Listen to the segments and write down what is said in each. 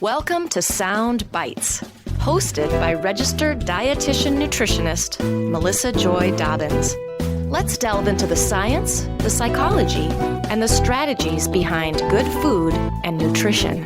Welcome to Sound Bites, hosted by registered dietitian nutritionist Melissa Joy Dobbins. Let's delve into the science, the psychology, and the strategies behind good food and nutrition.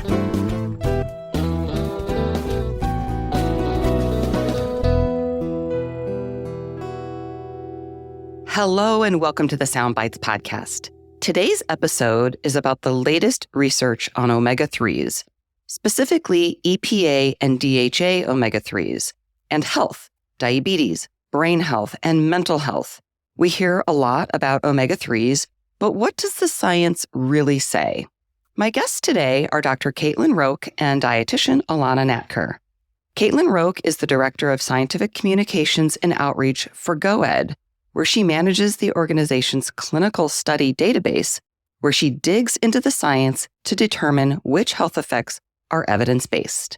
Hello and welcome to the Sound Bites podcast. Today's episode is about the latest research on omega-3s, specifically EPA and DHA omega-3s, and health, diabetes, brain health, and mental health. We hear a lot about omega-3s, but what does the science really say? My guests today are Dr. Caitlin Roque and dietitian Alana Natker. Caitlin Roque is the Director of Scientific Communications and Outreach for GoEd, where she manages the organization's clinical study database, where she digs into the science to determine which health effects are evidence-based.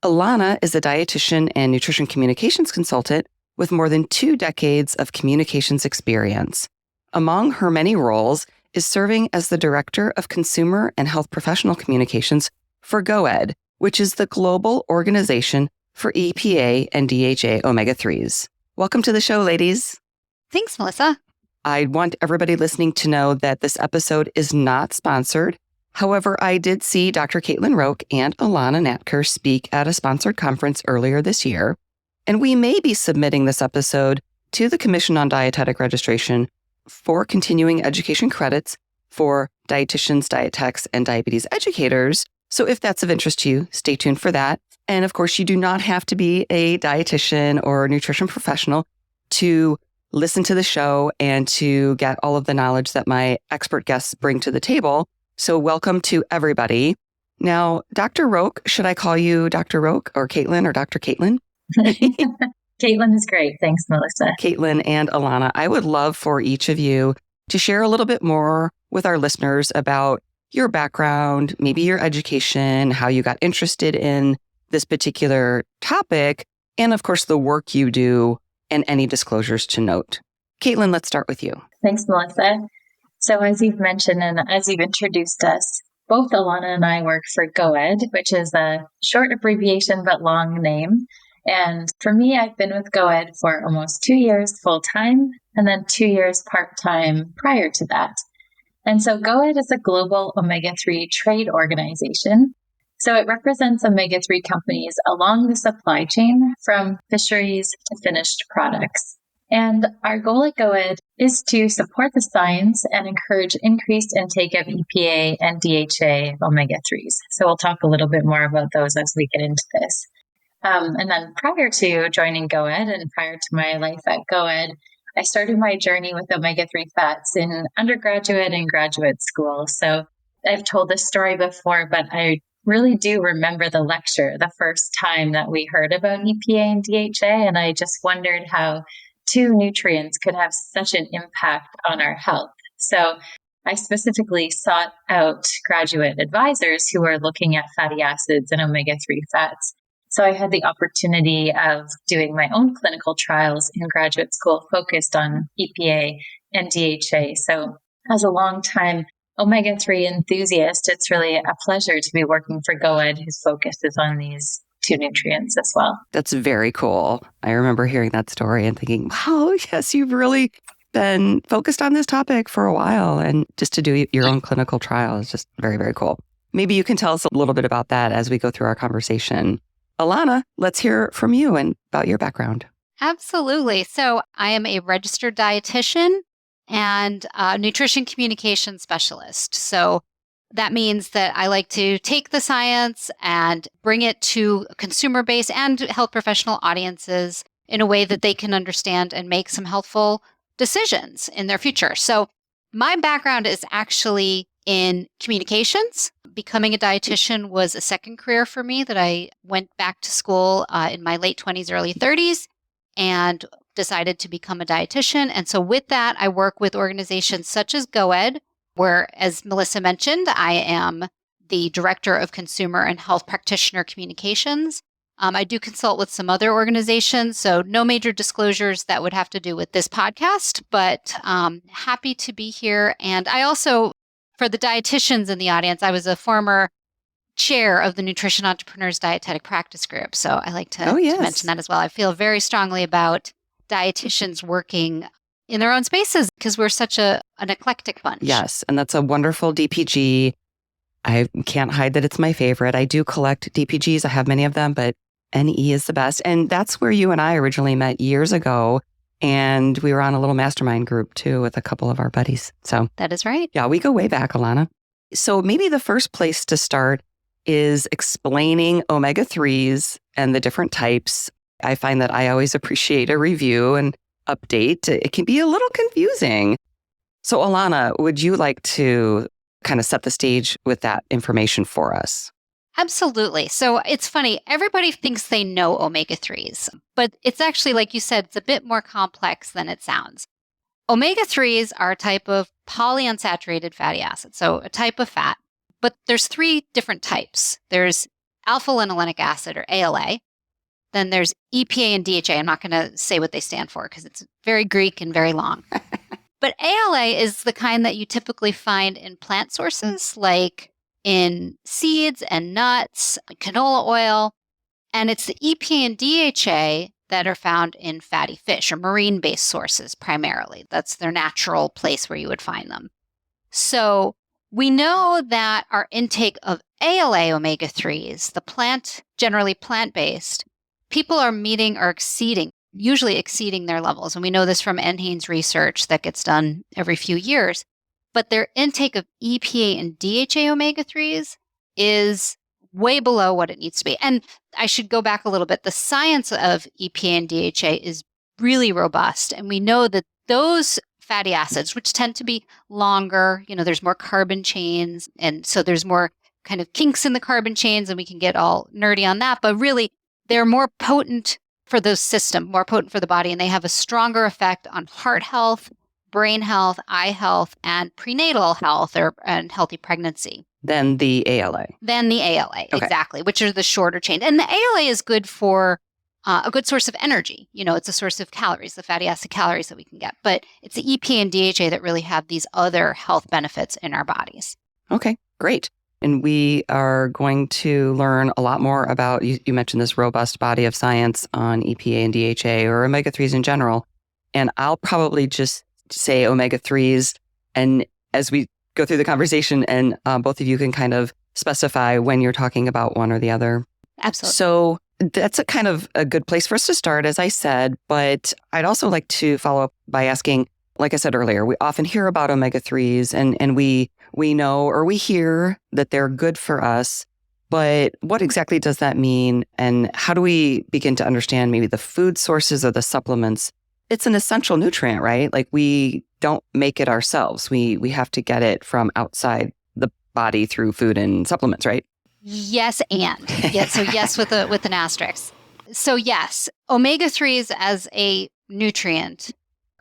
Alana is a dietitian and nutrition communications consultant with more than 2 decades of communications experience. Among her many roles is serving as the Director of Consumer and Health Professional Communications for GoEd, which is the global organization for EPA and DHA omega-3s. Welcome to the show, ladies. Thanks, Melissa. I want everybody listening to know that this episode is not sponsored. However, I did see Dr. Caitlin Roque and Alana Natker speak at a sponsored conference earlier this year, and we may be submitting this episode to the Commission on Dietetic Registration for continuing education credits for dietitians, dietetics, and diabetes educators. So if that's of interest to you, stay tuned for that. And of course, you do not have to be a dietitian or a nutrition professional to listen to the show and to get all of the knowledge that my expert guests bring to the table. So welcome to everybody. Now, Dr. Roque, should I call you Dr. Roque or Caitlin or Dr. Caitlin? Caitlin is great. Thanks, Melissa. Caitlin and Alana, I would love for each of you to share a little bit more with our listeners about your background, maybe your education, how you got interested in this particular topic, and of course, the work you do and any disclosures to note. Caitlin, let's start with you. Thanks, Melissa. So as you've mentioned and as you've introduced us, both Alana and I work for GoEd, which is a short abbreviation but long name. And for me, I've been with GoEd for almost 2 years full-time and then 2 years part-time prior to that. And so GoEd is a global omega-3 trade organization. So it represents omega-3 companies along the supply chain from fisheries to finished products. And our goal at GoEd is to support the science and encourage increased intake of EPA and DHA omega-3s. So we'll talk a little bit more about those as we get into this. And then prior to joining GoEd and prior to my life at GoEd, I started my journey with omega-3 fats in undergraduate and graduate school. So I've told this story before, but I really do remember the lecture the first time that we heard about EPA and DHA, and I just wondered how 2 nutrients could have such an impact on our health. So I specifically sought out graduate advisors who were looking at fatty acids and omega-3 fats. So I had the opportunity of doing my own clinical trials in graduate school focused on EPA and DHA. So as a long-time omega-3 enthusiast, it's really a pleasure to be working for GoEd, whose focus is on these 2 nutrients as well. That's very cool. I remember hearing that story and thinking, wow, yes, you've really been focused on this topic for a while. And just to do your own clinical trial is just very, very cool. Maybe you can tell us a little bit about that as we go through our conversation. Alana, let's hear from you and about your background. Absolutely. So I am a registered dietitian and a nutrition communication specialist. So that means that I like to take the science and bring it to consumer base and health professional audiences in a way that they can understand and make some helpful decisions in their future. So my background is actually in communications. Becoming a dietitian was a second career for me that I went back to school in my late 20s, early 30s, and decided to become a dietitian. And so with that, I work with organizations such as GoEd, where, as Melissa mentioned, I am the Director of Consumer and Health Practitioner Communications. I do consult with some other organizations, so no major disclosures that would have to do with this podcast, but happy to be here. And I also, for the dietitians in the audience, I was a former chair of the Nutrition Entrepreneurs Dietetic Practice Group. So I like to, Oh, yes. to mention that as well. I feel very strongly about dietitians working in their own spaces because we're such an eclectic bunch. Yes. And that's a wonderful DPG. I can't hide that it's my favorite. I do collect DPGs. I have many of them, but NE is the best. And that's where you and I originally met years ago. And we were on a little mastermind group too with a couple of our buddies. So That is right. yeah, we go way back, Alana. So maybe the first place to start is explaining omega-3s and the different types. I find that I always appreciate a review and update. It can be a little confusing. So Alana, would you like to kind of set the stage with that information for us? Absolutely. So it's funny. Everybody thinks they know omega-3s, but it's actually, like you said, it's a bit more complex than it sounds. Omega-3s are a type of polyunsaturated fatty acid, so a type of fat. But there's 3 different types. There's alpha-linolenic acid, or ALA. Then there's EPA and DHA. I'm not going to say what they stand for because it's very Greek and very long. But ALA is the kind that you typically find in plant sources, like in seeds and nuts, canola oil. And it's the EPA and DHA that are found in fatty fish or marine-based sources primarily. That's their natural place where you would find them. So we know that our intake of ALA omega-3s, generally plant-based, people are meeting or usually exceeding their levels. And we know this from NHANES research that gets done every few years. But their intake of EPA and DHA omega-3s is way below what it needs to be. And I should go back a little bit. The science of EPA and DHA is really robust. And we know that those fatty acids, which tend to be longer, there's more carbon chains. And so there's more kind of kinks in the carbon chains, and we can get all nerdy on that. But really, they're more potent for the system, more potent for the body, and they have a stronger effect on heart health, brain health, eye health, and prenatal health and healthy pregnancy. Than the ALA. Okay. Exactly, which are the shorter chain. And the ALA is good for a good source of energy. It's a source of calories, the fatty acid calories that we can get. But it's the EPA and DHA that really have these other health benefits in our bodies. Okay, great. And we are going to learn a lot more about, you mentioned this robust body of science on EPA and DHA or omega-3s in general. And I'll probably just say omega-3s. And as we go through the conversation, and both of you can kind of specify when you're talking about one or the other. Absolutely. So that's a kind of a good place for us to start, as I said. But I'd also like to follow up by asking, like I said earlier, we often hear about omega-3s and we know or we hear that they're good for us. But what exactly does that mean? And how do we begin to understand maybe the food sources or the supplements? It's an essential nutrient, right? Like we don't make it ourselves. We have to get it from outside the body through food and supplements, right? Yes, and. So yes with an asterisk. So yes, omega-3s as a nutrient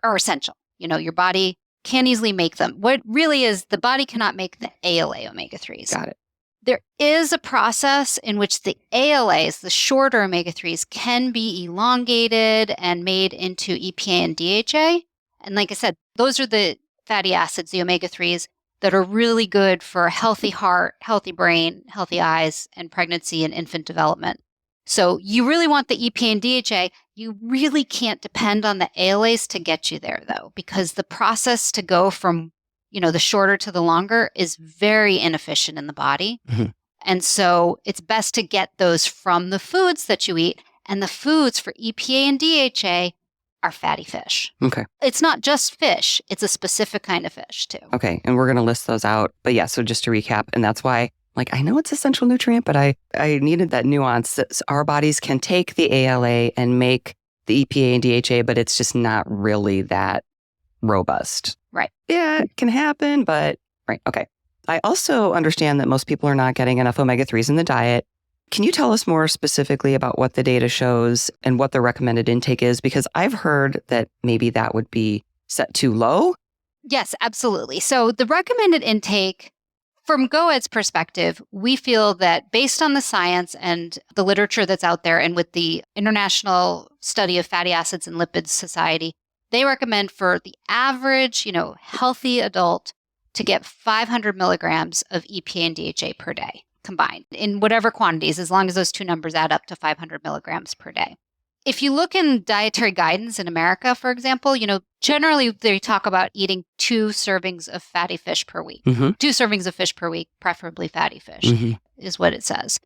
are essential. Your body can't easily make them. What really is, the body cannot make the ALA omega-3s. Got it. There is a process in which the ALAs, the shorter omega-3s, can be elongated and made into EPA and DHA. And like I said, those are the fatty acids, the omega-3s, that are really good for a healthy heart, healthy brain, healthy eyes, and pregnancy and infant development. So you really want the EPA and DHA. You really can't depend on the ALAs to get you there, though, because the process to go from the shorter to the longer is very inefficient in the body. Mm-hmm. And so it's best to get those from the foods that you eat. And the foods for EPA and DHA are fatty fish. Okay. It's not just fish. It's a specific kind of fish, too. Okay. And we're going to list those out. But yeah, so just to recap, and that's why, I know it's essential nutrient, but I needed that nuance that our bodies can take the ALA and make the EPA and DHA, but it's just not really that robust. Right. Yeah, it can happen, but right. Okay. I also understand that most people are not getting enough omega-3s in the diet. Can you tell us more specifically about what the data shows and what the recommended intake is? Because I've heard that maybe that would be set too low. Yes, absolutely. So the recommended intake, from GOED's perspective, we feel that based on the science and the literature that's out there, and with the International Study of Fatty Acids and Lipids Society, they recommend for the average, healthy adult to get 500 milligrams of EPA and DHA per day. combined in whatever quantities, as long as those two numbers add up to 500 milligrams per day. If you look in dietary guidance in America, for example, generally they talk about eating 2 servings of fatty fish per week. 2 servings of fish per week, preferably fatty fish, is what it says.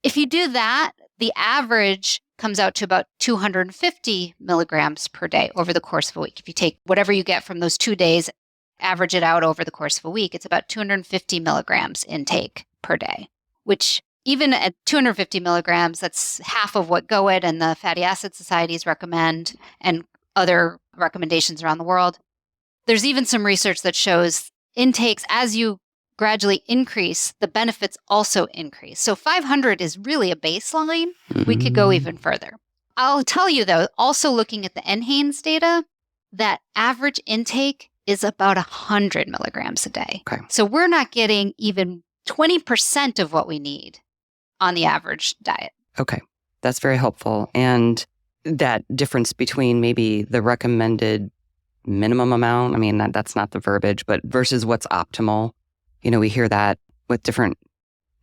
If you do that, the average comes out to about 250 milligrams per day over the course of a week. If you take whatever you get from those 2 days, average it out over the course of a week, it's about 250 milligrams intake per day, which even at 250 milligrams, that's half of what GOED and the fatty acid societies recommend and other recommendations around the world. There's even some research that shows intakes, as you gradually increase, the benefits also increase. So 500 is really a baseline. We could go even further. I'll tell you, though, also looking at the NHANES data, that average intake is about 100 milligrams a day. Okay. So we're not getting even 20% of what we need on the average diet. Okay. That's very helpful. And that difference between maybe the recommended minimum amount, I mean, that's not the verbiage, but versus what's optimal. We hear that with different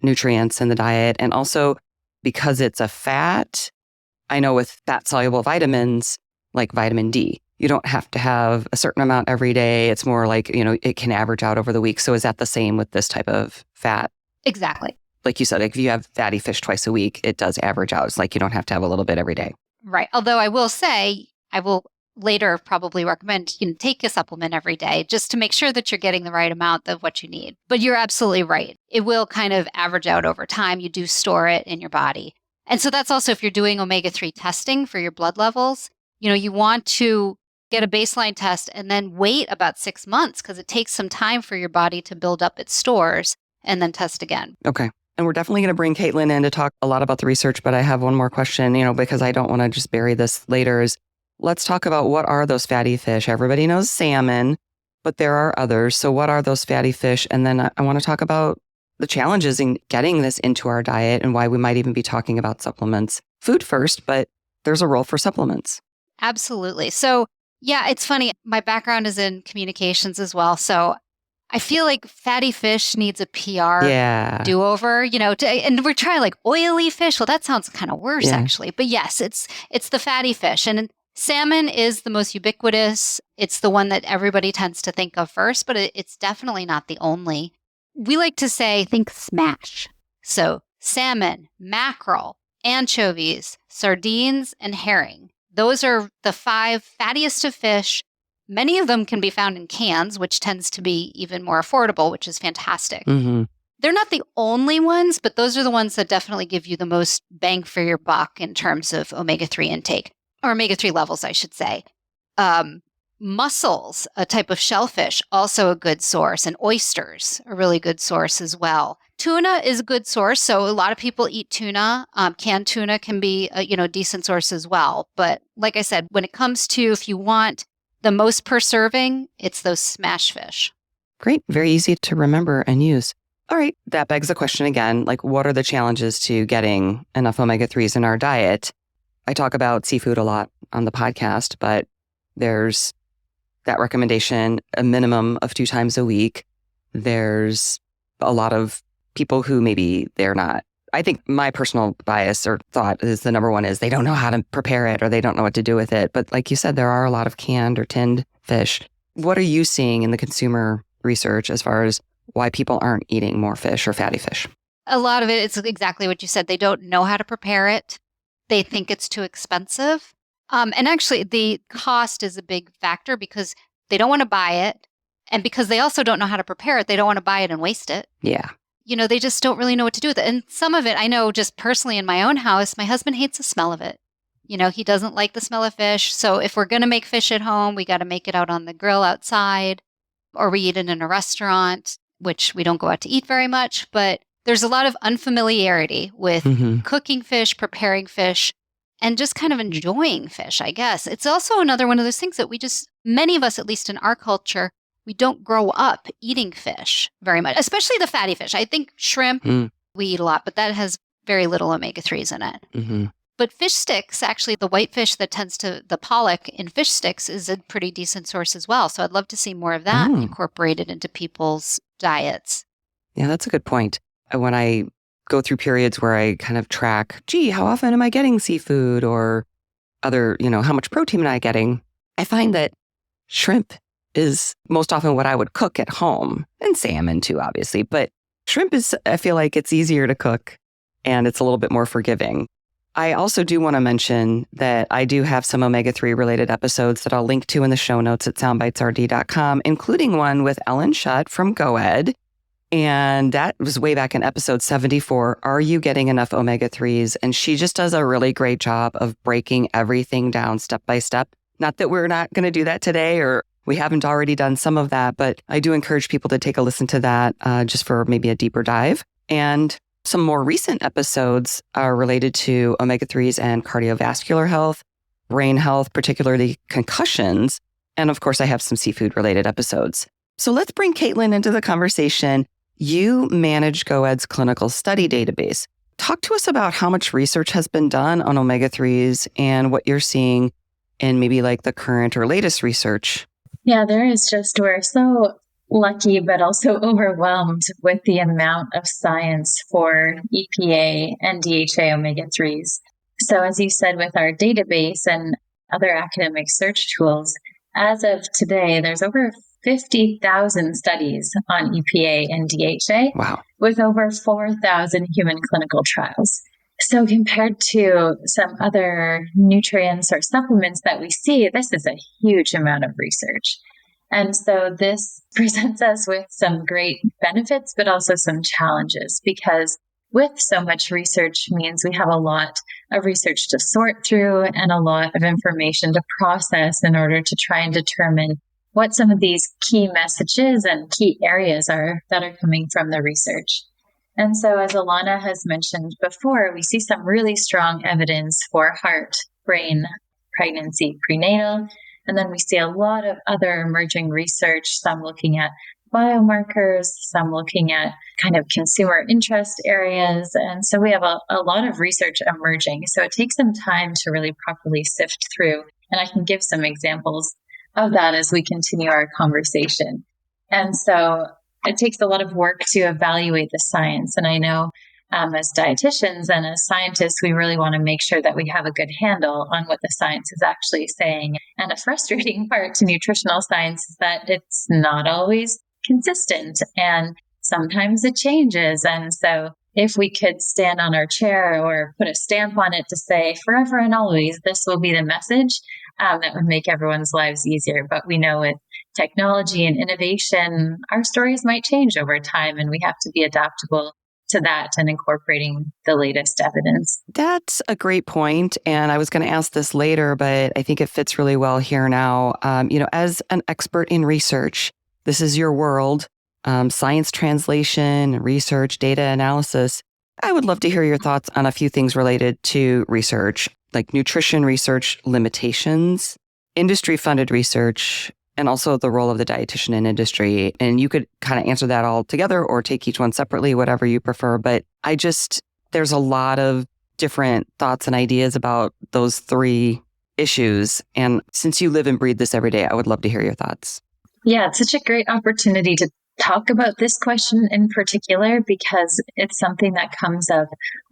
nutrients in the diet. And also because it's a fat, I know with fat-soluble vitamins, like vitamin D, you don't have to have a certain amount every day. It's more like, it can average out over the week. So is that the same with this type of fat? Exactly. Like you said, like if you have fatty fish twice a week, it does average out. It's like you don't have to have a little bit every day. Right. Although I will say, I will later probably recommend take a supplement every day just to make sure that you're getting the right amount of what you need. But you're absolutely right. It will kind of average out over time. You do store it in your body. And so that's also if you're doing omega-3 testing for your blood levels, you want to get a baseline test and then wait about 6 months because it takes some time for your body to build up its stores and then test again. Okay. And we're definitely going to bring Caitlin in to talk a lot about the research, but I have one more question, because I don't want to just bury this later, is let's talk about what are those fatty fish? Everybody knows salmon, but there are others. So what are those fatty fish? And then I want to talk about the challenges in getting this into our diet and why we might even be talking about supplements. Food first, but there's a role for supplements. Absolutely. So yeah, it's funny. My background is in communications as well. So I feel like fatty fish needs a PR do-over, and we're trying like oily fish. Well, that sounds kind of worse actually. But yes, it's the fatty fish. And salmon is the most ubiquitous. It's the one that everybody tends to think of first, but it's definitely not the only. We like to say, think smash. So salmon, mackerel, anchovies, sardines, and herring. Those are the 5 fattiest of fish. Many of them can be found in cans, which tends to be even more affordable, which is fantastic. They're not the only ones, but those are the ones that definitely give you the most bang for your buck in terms of omega-3 intake, or omega-3 levels, I should say. Mussels, a type of shellfish, also a good source, and oysters, a really good source as well. Tuna is a good source, so a lot of people eat tuna. Canned tuna can be a decent source as well. But like I said, when it comes to if you want the most per serving, it's those smash fish. Great. Very easy to remember and use. All right. That begs the question again, like what are the challenges to getting enough omega-3s in our diet? I talk about seafood a lot on the podcast, but there's that recommendation, a minimum of 2 times a week. There's a lot of people who maybe they're not. I think my personal bias or thought is the number one is they don't know how to prepare it or they don't know what to do with it. But like you said, there are a lot of canned or tinned fish. What are you seeing in the consumer research as far as why people aren't eating more fish or fatty fish? A lot of it is exactly what you said. They don't know how to prepare it. They think it's too expensive. And actually, the cost is a big factor because they don't want to buy it. And because they also don't know how to prepare it, they don't want to buy it and waste it. Yeah. They just don't really know what to do with it. And some of it, I know just personally in my own house, my husband hates the smell of it. He doesn't like the smell of fish. So if we're going to make fish at home, we got to make it out on the grill outside, or we eat it in a restaurant, which we don't go out to eat very much. But there's a lot of unfamiliarity with cooking fish, preparing fish, and just kind of enjoying fish, I guess. It's also another one of those things that many of us, at least in our culture, we don't grow up eating fish very much, especially the fatty fish. I think shrimp, we eat a lot, but that has very little omega-3s in it. But fish sticks, actually, the white fish that the pollock in fish sticks is a pretty decent source as well. So I'd love to see more of that incorporated into people's diets. Yeah, that's a good point. When I go through periods where I kind of track, gee, how often am I getting seafood or other, how much protein am I getting? I find that shrimp is most often what I would cook at home, and salmon too, obviously. But shrimp I feel like it's easier to cook and it's a little bit more forgiving. I also do want to mention that I do have some omega-3 related episodes that I'll link to in the show notes at soundbitesrd.com, including one with Ellen Shutt from GoEd. And that was way back in episode 74, Are You Getting Enough Omega-3s? And she just does a really great job of breaking everything down step by step. Not that we're not going to do that today, or we haven't already done some of that, but I do encourage people to take a listen to that just for maybe a deeper dive. And some more recent episodes are related to omega-3s and cardiovascular health, brain health, particularly concussions. And of course, I have some seafood related episodes. So let's bring Caitlin into the conversation. You manage GoEd's clinical study database. Talk to us about how much research has been done on omega-3s and what you're seeing in maybe like the current or latest research. Yeah, we're so lucky, but also overwhelmed with the amount of science for EPA and DHA omega-3s. So as you said, with our database and other academic search tools, as of today, there's over 50,000 studies on EPA and DHA, wow, with over 4,000 human clinical trials. So compared to some other nutrients or supplements that we see, this is a huge amount of research. And so this presents us with some great benefits, but also some challenges, because with so much research means we have a lot of research to sort through and a lot of information to process in order to try and determine what some of these key messages and key areas are that are coming from the research. And so as Alana has mentioned before, we see some really strong evidence for heart, brain, pregnancy, prenatal. And then we see a lot of other emerging research, some looking at biomarkers, some looking at kind of consumer interest areas. And so we have a lot of research emerging. So it takes some time to really properly sift through. And I can give some examples of that as we continue our conversation. And so it takes a lot of work to evaluate the science. And I know as dietitians and as scientists, we really want to make sure that we have a good handle on what the science is actually saying. And a frustrating part to nutritional science is that it's not always consistent, and sometimes it changes. And so if we could stand on our chair or put a stamp on it to say forever and always, this will be the message, that would make everyone's lives easier. But we know with technology and innovation, our stories might change over time, and we have to be adaptable to that and incorporating the latest evidence. That's a great point. And I was going to ask this later, but I think it fits really well here now. As an expert in research, this is your world, science translation, research, data analysis. I would love to hear your thoughts on a few things related to research, like nutrition research limitations, industry-funded research, and also the role of the dietitian in industry. And you could kind of answer that all together or take each one separately, whatever you prefer. But there's a lot of different thoughts and ideas about those three issues. And since you live and breathe this every day, I would love to hear your thoughts. Yeah, it's such a great opportunity to talk about this question in particular, because it's something that comes up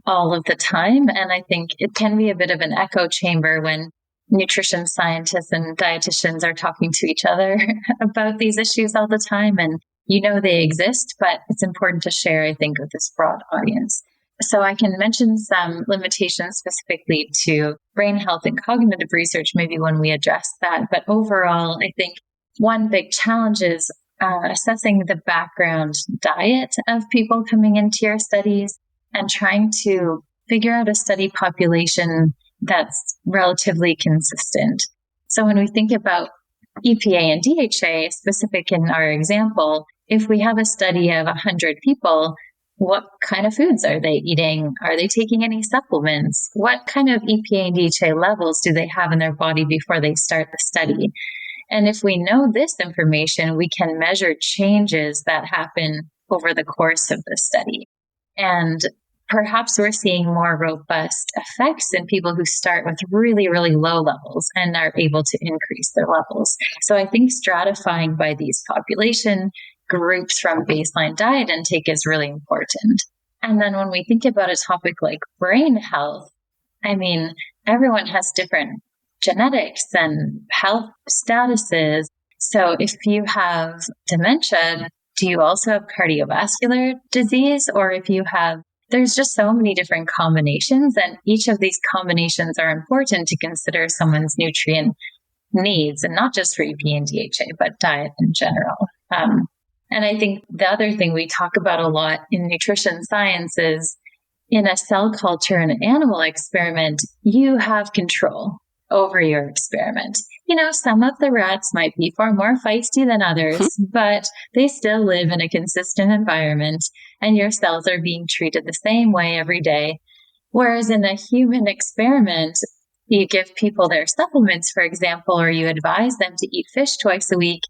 all of the time. And I think it can be a bit of an echo chamber when nutrition scientists and dietitians are talking to each other about these issues all the time. And they exist, but it's important to share, I think, with this broad audience. So I can mention some limitations specifically to brain health and cognitive research, maybe when we address that. But overall, I think one big challenge is assessing the background diet of people coming into your studies and trying to figure out a study population that's relatively consistent. So when we think about EPA and DHA, specific in our example, if we have a study of 100 people, what kind of foods are they eating? Are they taking any supplements? What kind of EPA and DHA levels do they have in their body before they start the study? And if we know this information, we can measure changes that happen over the course of the study. And perhaps we're seeing more robust effects in people who start with really, really low levels and are able to increase their levels. So I think stratifying by these population groups from baseline diet intake is really important. And then when we think about a topic like brain health, I mean, everyone has different genetics and health statuses. So if you have dementia, do you also have cardiovascular disease? Or if you have, there's just so many different combinations, and each of these combinations are important to consider someone's nutrient needs, and not just for EPA and DHA, but diet in general. And I think the other thing we talk about a lot in nutrition science is in a cell culture and animal experiment, you have control over your experiment. Some of the rats might be far more feisty than others, but they still live in a consistent environment, and your cells are being treated the same way every day. Whereas in a human experiment, you give people their supplements, for example, or you advise them to eat fish twice a week,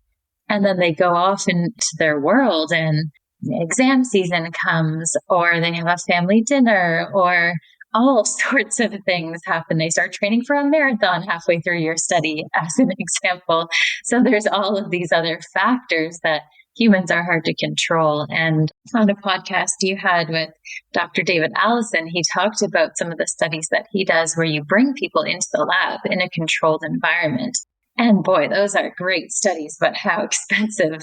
and then they go off into their world and exam season comes, or they have a family dinner, or all sorts of things happen. They start training for a marathon halfway through your study, as an example. So there's all of these other factors that humans are hard to control. And on a podcast you had with Dr. David Allison, he talked about some of the studies that he does where you bring people into the lab in a controlled environment. And boy, those are great studies, but how expensive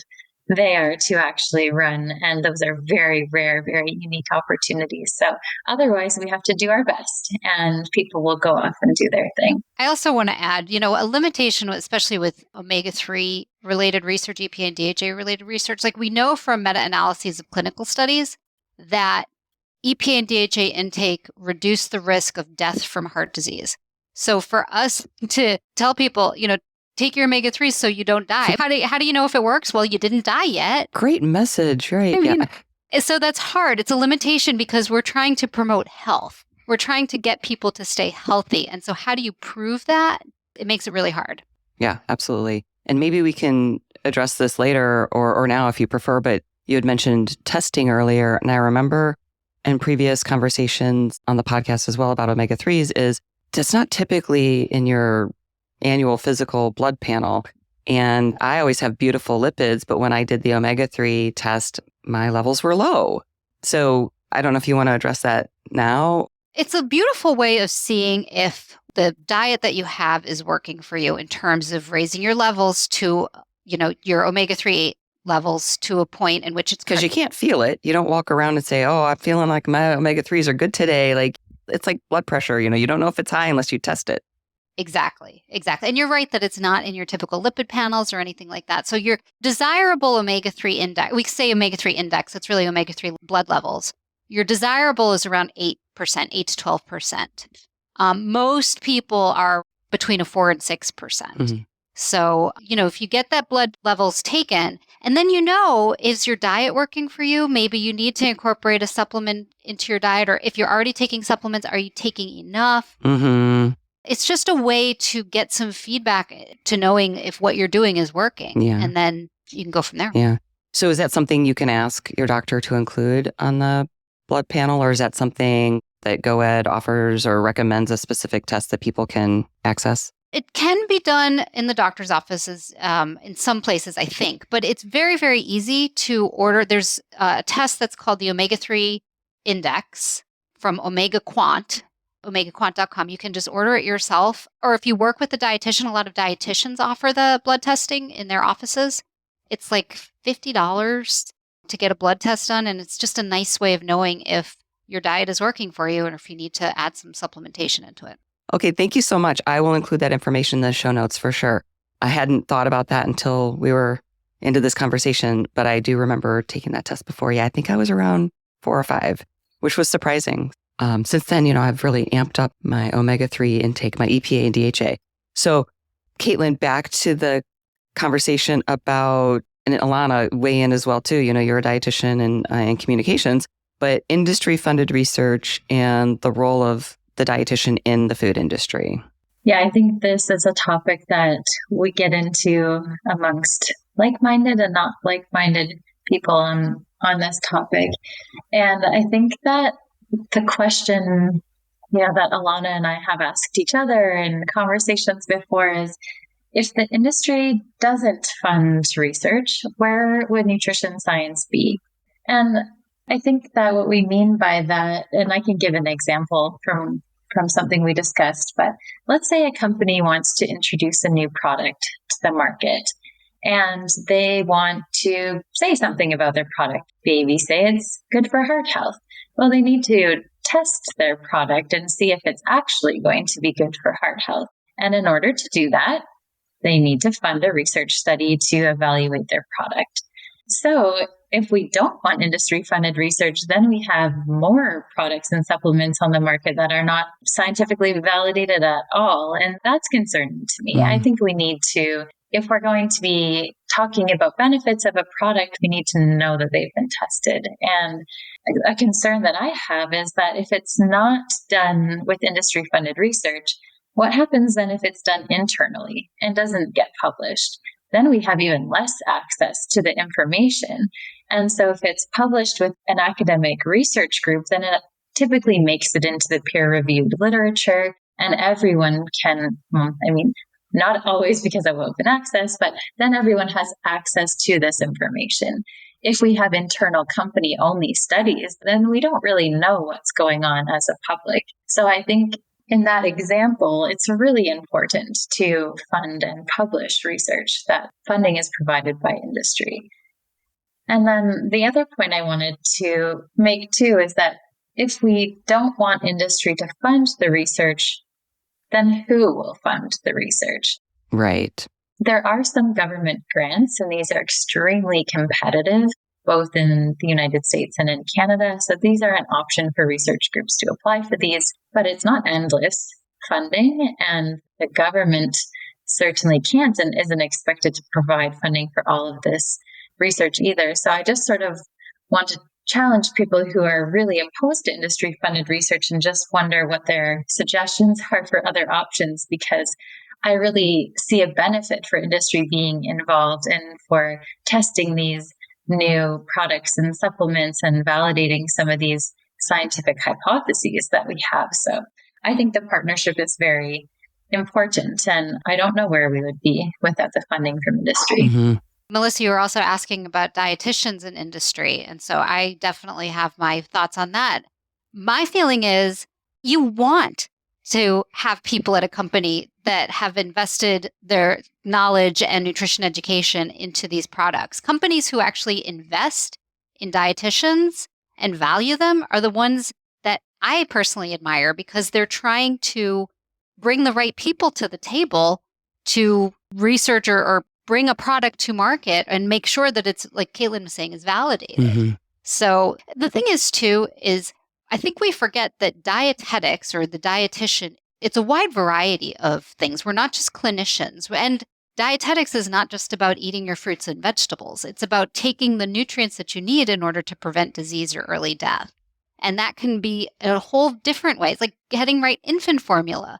they are to actually run. And those are very rare, very unique opportunities. So otherwise, we have to do our best, and people will go off and do their thing. I also want to add, a limitation, especially with omega-3 related research, EPA and DHA related research, like we know from meta-analyses of clinical studies that EPA and DHA intake reduce the risk of death from heart disease. So for us to tell people, take your omega-3 so you don't die. How do you know if it works? Well, you didn't die yet. Great message, right? I mean, so that's hard. It's a limitation because we're trying to promote health. We're trying to get people to stay healthy. And so how do you prove that? It makes it really hard. Yeah, absolutely. And maybe we can address this later or now if you prefer, but you had mentioned testing earlier. And I remember in previous conversations on the podcast as well about omega-3s is it's not typically in your annual physical blood panel. And I always have beautiful lipids, but when I did the omega-3 test, my levels were low. So I don't know if you want to address that now. It's a beautiful way of seeing if the diet that you have is working for you in terms of raising your levels to, your omega-3 levels to a point in which it's because you can't feel it. You don't walk around and say, oh, I'm feeling like my omega-3s are good today. Like it's like blood pressure. You don't know if it's high unless you test it. Exactly. And you're right that it's not in your typical lipid panels or anything like that. So your desirable omega-3 index, we say omega-3 index, it's really omega-3 blood levels. Your desirable is around 8%, 8 to 12%. Most people are between a 4 and 6%. Mm-hmm. So, if you get that blood levels taken, and then is your diet working for you? Maybe you need to incorporate a supplement into your diet, or if you're already taking supplements, are you taking enough? Mm-hmm. It's just a way to get some feedback to knowing if what you're doing is working. Yeah. And then you can go from there. Yeah. So is that something you can ask your doctor to include on the blood panel, or is that something that GoEd offers or recommends a specific test that people can access? It can be done in the doctor's offices in some places, I think, but it's very, very easy to order. There's a test that's called the Omega-3 Index from OmegaQuant. OmegaQuant.com. You can just order it yourself. Or if you work with a dietitian, a lot of dietitians offer the blood testing in their offices. It's like $50 to get a blood test done. And it's just a nice way of knowing if your diet is working for you and if you need to add some supplementation into it. Okay, thank you so much. I will include that information in the show notes for sure. I hadn't thought about that until we were into this conversation, but I do remember taking that test before. Yeah, I think I was around 4 or 5, which was surprising. Since then, I've really amped up my omega-3 intake, my EPA and DHA. So, Caitlin, back to the conversation about, and Alana, weigh in as well too. You're a dietitian in communications, but industry-funded research and the role of the dietitian in the food industry. Yeah, I think this is a topic that we get into amongst like-minded and not like-minded people on this topic. And I think that the question, that Alana and I have asked each other in conversations before is, if the industry doesn't fund research, where would nutrition science be? And I think that what we mean by that, and I can give an example from something we discussed, but let's say a company wants to introduce a new product to the market and they want to say something about their product. Maybe say it's good for heart health. Well, they need to test their product and see if it's actually going to be good for heart health. And in order to do that, they need to fund a research study to evaluate their product. So if we don't want industry-funded research, then we have more products and supplements on the market that are not scientifically validated at all. And that's concerning to me. I think we need to, if we're going to be talking about benefits of a product, we need to know that they've been tested. And a concern that I have is that if it's not done with industry-funded research, what happens then if it's done internally and doesn't get published? Then we have even less access to the information. And so if it's published with an academic research group, then it typically makes it into the peer-reviewed literature, and everyone can, not always because of open access, but then everyone has access to this information. If we have internal company-only studies, then we don't really know what's going on as a public. So I think in that example, it's really important to fund and publish research. That funding is provided by industry. And then the other point I wanted to make too is that if we don't want industry to fund the research, then who will fund the research? Right. There are some government grants, and these are extremely competitive, both in the United States and in Canada. So these are an option for research groups to apply for these, but it's not endless funding, and the government certainly can't and isn't expected to provide funding for all of this research either. So I just sort of want to challenge people who are really opposed to industry-funded research and just wonder what their suggestions are for other options, because I really see a benefit for industry being involved and for testing these new products and supplements and validating some of these scientific hypotheses that we have. So I think the partnership is very important, and I don't know where we would be without the funding from industry. Mm-hmm. Melissa, you were also asking about dietitians in industry. And so I definitely have my thoughts on that. My feeling is you want to have people at a company that have invested their knowledge and nutrition education into these products. Companies who actually invest in dietitians and value them are the ones that I personally admire, because they're trying to bring the right people to the table to research or bring a product to market and make sure that it's, like Caitlin was saying, is validated. Mm-hmm. So the thing is too, is I think we forget that dietetics or the dietitian, it's a wide variety of things. We're not just clinicians. And dietetics is not just about eating your fruits and vegetables. It's about taking the nutrients that you need in order to prevent disease or early death. And that can be in a whole different way. It's like getting right infant formula.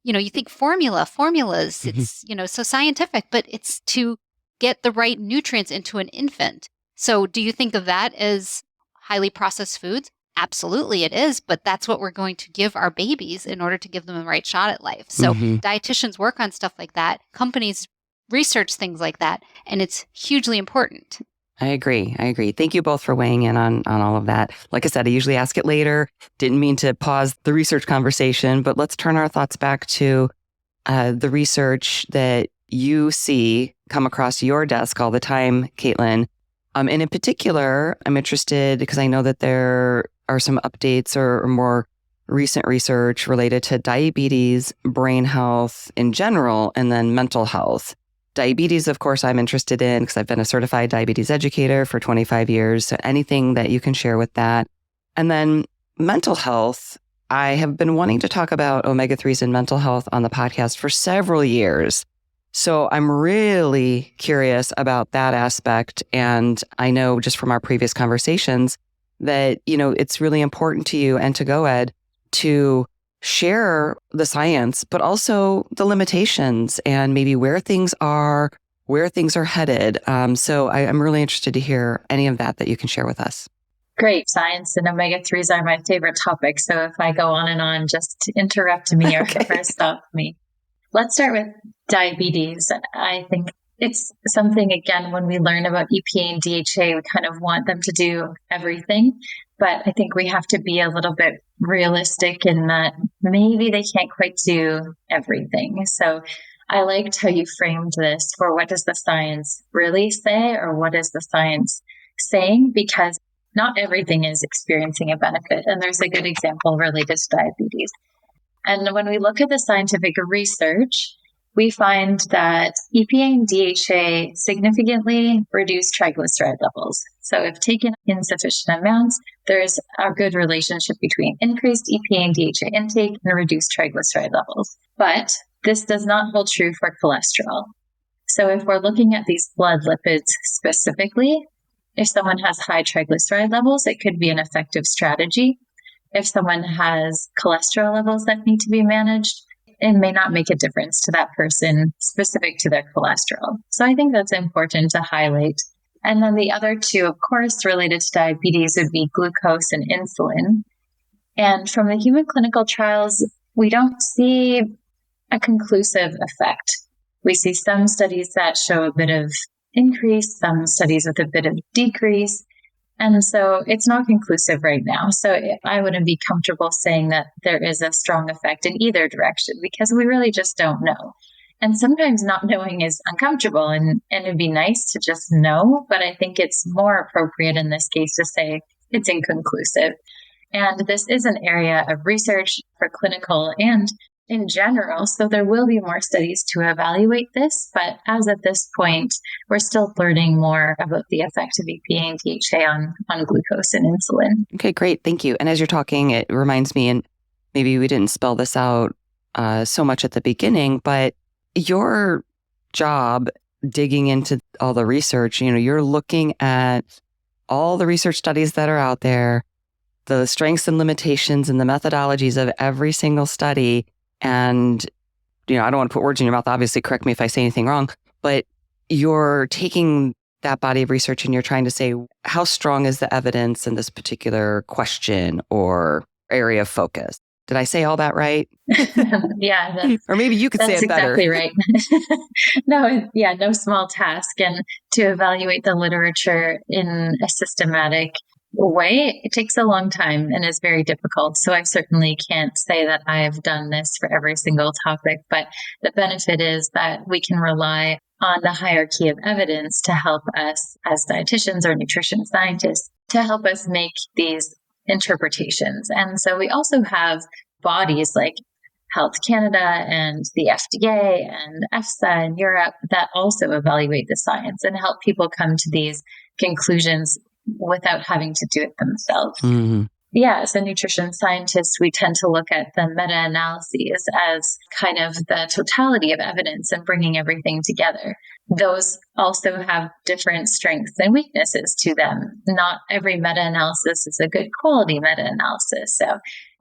You think formulas, mm-hmm. It's, so scientific, but it's to get the right nutrients into an infant. So do you think of that as highly processed foods? Absolutely it is, but that's what we're going to give our babies in order to give them the right shot at life. So mm-hmm. dietitians work on stuff like that. Companies research things like that, and it's hugely important. I agree. Thank you both for weighing in on all of that. Like I said, I usually ask it later. Didn't mean to pause the research conversation, but let's turn our thoughts back to the research that you see come across your desk all the time, Caitlin. And in particular, I'm interested because I know that there are some updates or more recent research related to diabetes, brain health in general, and then mental health. Diabetes, of course, I'm interested in because I've been a certified diabetes educator for 25 years. So anything that you can share with that. And then mental health, I have been wanting to talk about omega-3s and mental health on the podcast for several years. So I'm really curious about that aspect. And I know just from our previous conversations that, it's really important to you and to GoEd to share the science, but also the limitations and maybe where things are headed. So I'm really interested to hear any of that you can share with us. Great. Science and omega-3s are my favorite topic. So if I go on and on, just interrupt me or stop me. Let's start with diabetes. I think it's something, again, when we learn about EPA and DHA, we kind of want them to do everything. But I think we have to be a little bit realistic in that maybe they can't quite do everything. So I liked how you framed this for what does the science really say, or what is the science saying? Because not everything is experiencing a benefit. And there's a good example related to diabetes. And when we look at the scientific research, we find that EPA and DHA significantly reduce triglyceride levels. So if taken in sufficient amounts, there's a good relationship between increased EPA and DHA intake and reduced triglyceride levels. But this does not hold true for cholesterol. So if we're looking at these blood lipids specifically, if someone has high triglyceride levels, it could be an effective strategy. If someone has cholesterol levels that need to be managed, it may not make a difference to that person specific to their cholesterol. So I think that's important to highlight. And then the other two, of course, related to diabetes would be glucose and insulin. And from the human clinical trials, we don't see a conclusive effect. We see some studies that show a bit of increase, some studies with a bit of decrease. And so it's not conclusive right now. So I wouldn't be comfortable saying that there is a strong effect in either direction because we really just don't know. And sometimes not knowing is uncomfortable and it'd be nice to just know, but I think it's more appropriate in this case to say it's inconclusive. And this is an area of research for clinical and in general, so there will be more studies to evaluate this, but as at this point, we're still learning more about the effect of EPA and DHA on glucose and insulin. Okay, great. Thank you. And as you're talking, it reminds me, and maybe we didn't spell this out so much at the beginning, but your job digging into all the research, you're looking at all the research studies that are out there, the strengths and limitations and the methodologies of every single study. And, I don't want to put words in your mouth, obviously, correct me if I say anything wrong, but you're taking that body of research and you're trying to say, how strong is the evidence in this particular question or area of focus? Did I say all that right? Yeah. Or maybe you could say it better. That's exactly right. No small task. And to evaluate the literature in a systematic way, it takes a long time and is very difficult. So I certainly can't say that I've done this for every single topic, but the benefit is that we can rely on the hierarchy of evidence to help us as dietitians or nutrition scientists to help us make these interpretations. And so we also have bodies like Health Canada and the FDA and EFSA in Europe that also evaluate the science and help people come to these conclusions without having to do it themselves. Mm-hmm. Yeah, as a nutrition scientist, we tend to look at the meta-analyses as kind of the totality of evidence and bringing everything together. Those also have different strengths and weaknesses to them. Not every meta-analysis is a good quality meta-analysis. So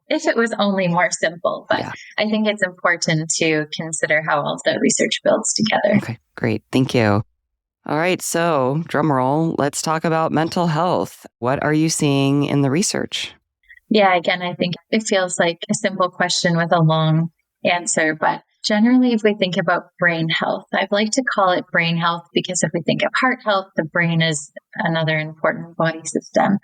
if it was only more simple, but I think it's important to consider how all of the research builds together. Okay, great. Thank you. All right. So drum roll, let's talk about mental health. What are you seeing in the research? Yeah, again, I think it feels like a simple question with a long answer, but generally, if we think about brain health, I'd like to call it brain health because if we think of heart health, the brain is another important body system.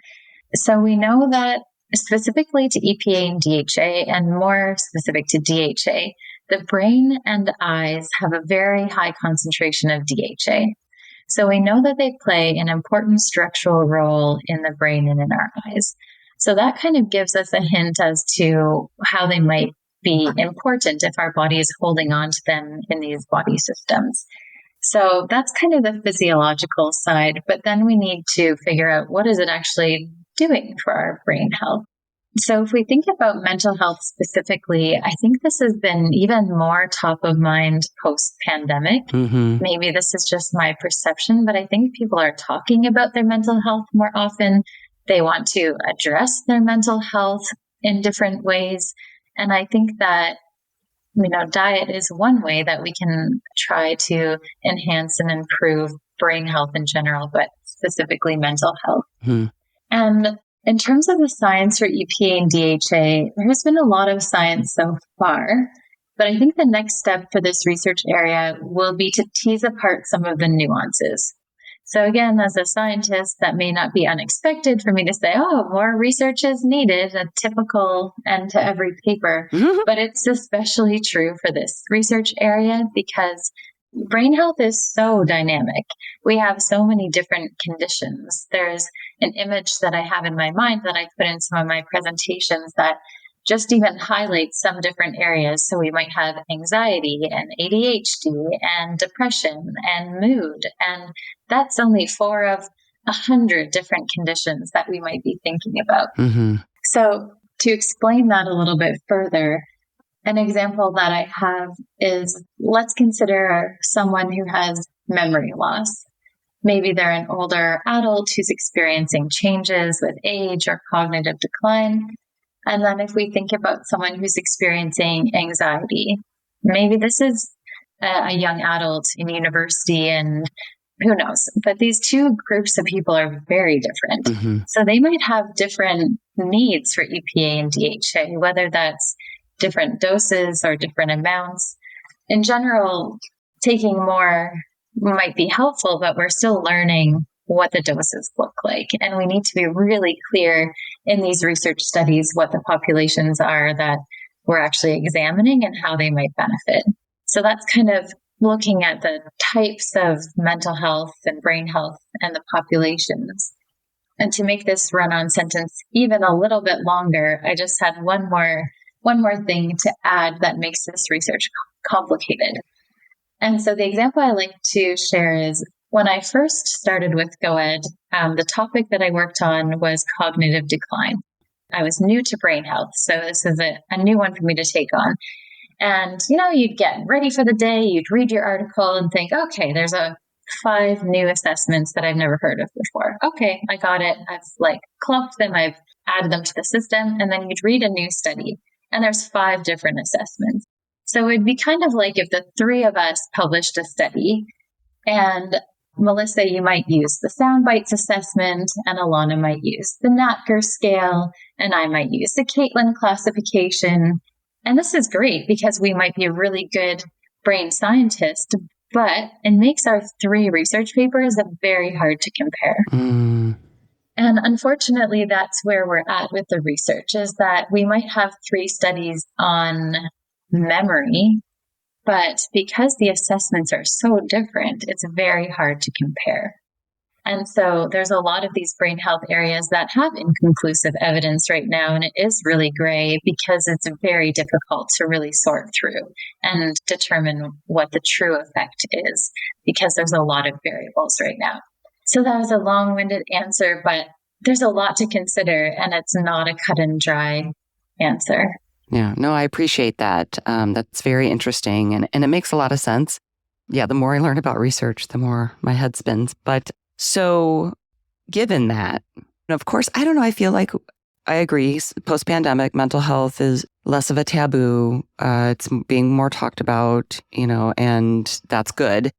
So we know that specifically to EPA and DHA, and more specific to DHA, the brain and eyes have a very high concentration of DHA. So we know that they play an important structural role in the brain and in our eyes. So that kind of gives us a hint as to how they might be important if our body is holding on to them in these body systems. So that's kind of the physiological side, but then we need to figure out what is it actually doing for our brain health. So if we think about mental health specifically, I think this has been even more top of mind post-pandemic. Mm-hmm. Maybe this is just my perception, but I think people are talking about their mental health more often. They want to address their mental health in different ways. And I think that, diet is one way that we can try to enhance and improve brain health in general, but specifically mental health. Mm-hmm. And in terms of the science for EPA and DHA, there has been a lot of science so far, But I think the next step for this research area will be to tease apart some of the nuances. So again, as a scientist, that may not be unexpected for me to say, oh, more research is needed, a typical end to every paper. But it's especially true for this research area because brain health is so dynamic. We have so many different conditions. There's an image that I have in my mind that I put in some of my presentations that just even highlights some different areas. So we might have anxiety and ADHD and depression and mood. And that's only 4 of 100 different conditions that we might be thinking about. So to explain that a little bit further, an example that I have is, let's consider someone who has memory loss. Maybe they're an older adult who's experiencing changes with age or cognitive decline. And then if we think about someone who's experiencing anxiety, maybe this is a young adult in university and who knows, but these two groups of people are very different. So they might have different needs for EPA and DHA, whether that's different doses or different amounts. In general, taking more might be helpful, but we're still learning what the doses look like. And we need to be really clear in these research studies what the populations are that we're actually examining and how they might benefit. So that's kind of looking at the types of mental health and brain health and the populations. And to make this run-on sentence even a little bit longer, I just had one more thing to add that makes this research complicated. And so the example I like to share is when I first started with GoEd, the topic that I worked on was cognitive decline. I was new to brain health, so this is a new one for me to take on. And, you'd get ready for the day, you'd read your article and think, okay, there's 5 new assessments that I've never heard of before. Okay, I got it. I've clumped them, I've added them to the system, and then you'd read a new study, and there's 5 different assessments. So it'd be kind of like if the 3 of us published a study, and Melissa, you might use the sound bites assessment, and Alana might use the Natker scale, and I might use the Caitlin classification. And this is great because we might be a really good brain scientist, but it makes our 3 research papers very hard to compare. And unfortunately, that's where we're at with the research, is that we might have 3 studies on memory, but because the assessments are so different, it's very hard to compare. And so there's a lot of these brain health areas that have inconclusive evidence right now, and it is really gray because it's very difficult to really sort through and determine what the true effect is, because there's a lot of variables right now. So that was a long-winded answer, but there's a lot to consider, and it's not a cut and dry answer. Yeah, no, I appreciate that. That's very interesting, and it makes a lot of sense. Yeah, the more I learn about research, the more my head spins. But so given that, of course, I don't know, I feel like I agree. Post-pandemic, mental health is less of a taboo. It's being more talked about, and that's good.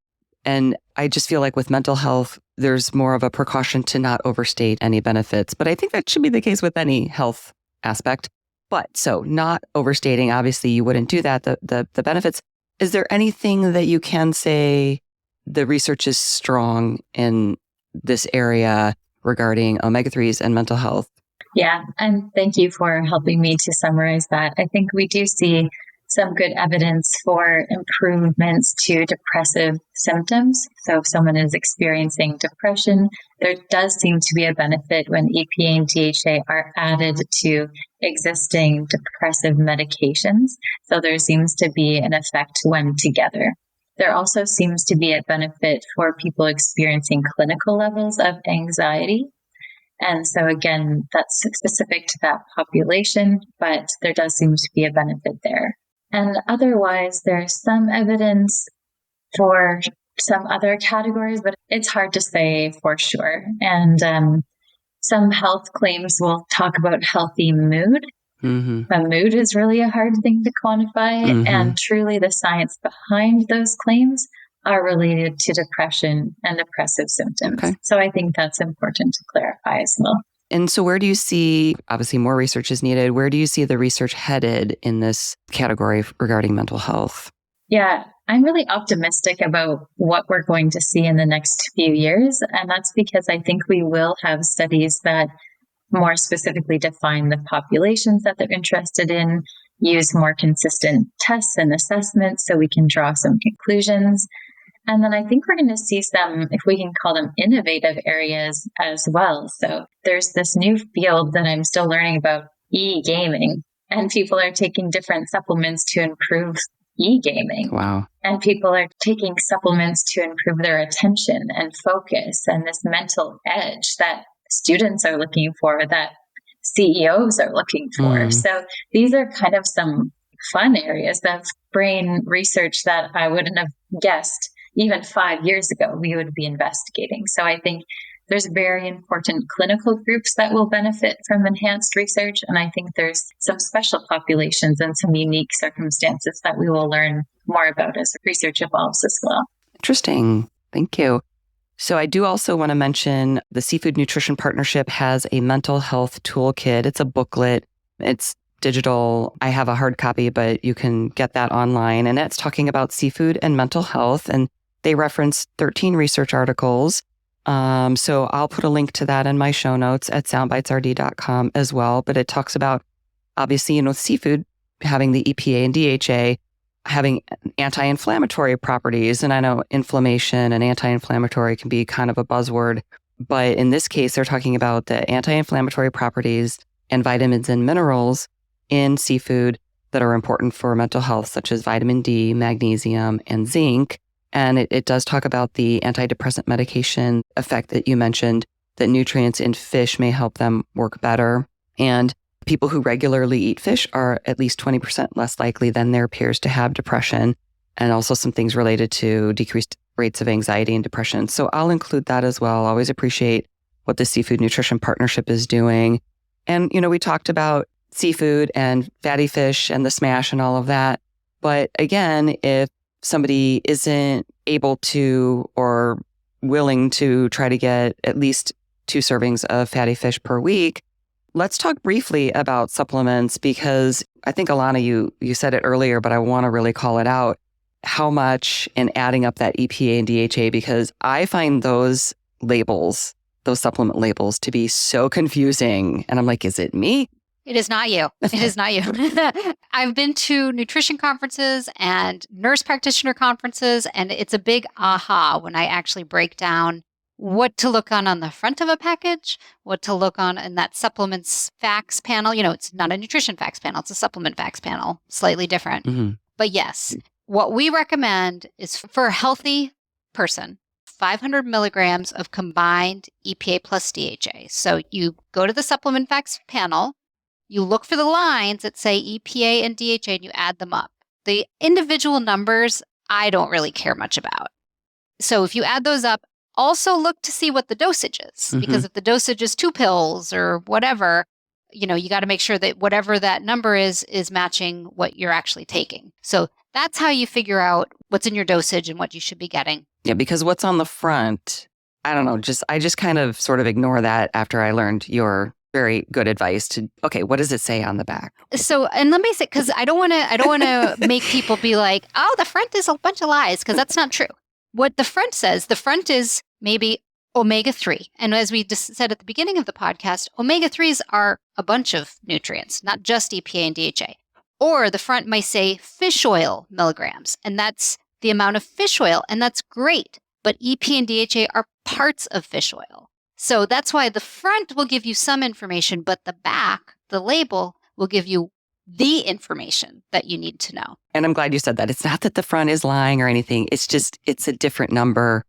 And I just feel like with mental health, there's more of a precaution to not overstate any benefits. But I think that should be the case with any health aspect. But so not overstating, obviously you wouldn't do that, the benefits. Is there anything that you can say the research is strong in this area regarding omega-3s and mental health? Yeah, and thank you for helping me to summarize that. I think we do see some good evidence for improvements to depressive symptoms. So if someone is experiencing depression, there does seem to be a benefit when EPA and DHA are added to existing depressive medications. So there seems to be an effect when together. There also seems to be a benefit for people experiencing clinical levels of anxiety. And so again, that's specific to that population, but there does seem to be a benefit there. And otherwise, there's some evidence for some other categories, but it's hard to say for sure. And some health claims will talk about healthy mood. But mood is really a hard thing to quantify. And truly the science behind those claims are related to depression and depressive symptoms. Okay. So I think that's important to clarify as well. And so where do you see, obviously more research is needed, where do you see the research headed in this category regarding mental health? Yeah, I'm really optimistic about what we're going to see in the next few years. And that's because I think we will have studies that more specifically define the populations that they're interested in, use more consistent tests and assessments so we can draw some conclusions. And then I think we're going to see some, if we can call them innovative areas as well. So there's this new field that I'm still learning about, e-gaming, and people are taking different supplements to improve e-gaming. Wow. And people are taking supplements to improve their attention and focus and this mental edge that students are looking for, that CEOs are looking for. So these are kind of some fun areas of brain research that I wouldn't have guessed even 5 years ago we would be investigating. So I think there's very important clinical groups that will benefit from enhanced research. And I think there's some special populations and some unique circumstances that we will learn more about as research evolves as well. Interesting. Thank you. So I do also want to mention the Seafood Nutrition Partnership has a mental health toolkit. It's a booklet. It's digital. I have a hard copy, but you can get that online. And it's talking about seafood and mental health. And they reference 13 research articles. So I'll put a link to that in my show notes at soundbitesrd.com as well. But it talks about, obviously, seafood having the EPA and DHA, having anti-inflammatory properties. And I know inflammation and anti-inflammatory can be kind of a buzzword. But in this case, they're talking about the anti-inflammatory properties and vitamins and minerals in seafood that are important for mental health, such as vitamin D, magnesium, and zinc. And it does talk about the antidepressant medication effect that you mentioned, that nutrients in fish may help them work better. And people who regularly eat fish are at least 20% less likely than their peers to have depression, and also some things related to decreased rates of anxiety and depression. So I'll include that as well. I always appreciate what the Seafood Nutrition Partnership is doing. And, we talked about seafood and fatty fish and the smash and all of that. But again, if somebody isn't able to or willing to try to get at least 2 servings of fatty fish per week, let's talk briefly about supplements, because I think, Alana, you said it earlier, but I want to really call it out, how much in adding up that EPA and DHA, because I find those labels, those supplement labels, to be so confusing. And I'm like, is it me? It is not you. It is not you. I've been to nutrition conferences and nurse practitioner conferences, and it's a big aha when I actually break down what to look on the front of a package, what to look on in that supplements facts panel. It's not a nutrition facts panel, it's a supplement facts panel, slightly different. Mm-hmm. But yes, what we recommend is for a healthy person, 500 milligrams of combined EPA plus DHA. So you go to the supplement facts panel, you look for the lines that say EPA and DHA, and you add them up. The individual numbers, I don't really care much about. So if you add those up, also look to see what the dosage is, because if the dosage is 2 pills or whatever, you got to make sure that whatever that number is matching what you're actually taking. So that's how you figure out what's in your dosage and what you should be getting. Yeah, because what's on the front, I don't know, I just kind of sort of ignore that after I learned your very good advice to, okay, what does it say on the back? So, and let me say, because I don't want to make people be like, oh, the front is a bunch of lies, because that's not true. What the front says, the front is maybe omega-3. And as we just said at the beginning of the podcast, omega-3s are a bunch of nutrients, not just EPA and DHA. Or the front might say fish oil milligrams, and that's the amount of fish oil, and that's great. But EPA and DHA are parts of fish oil. So that's why the front will give you some information, but the back, the label, will give you the information that you need to know. And I'm glad you said that. It's not that the front is lying or anything. It's just, it's a different number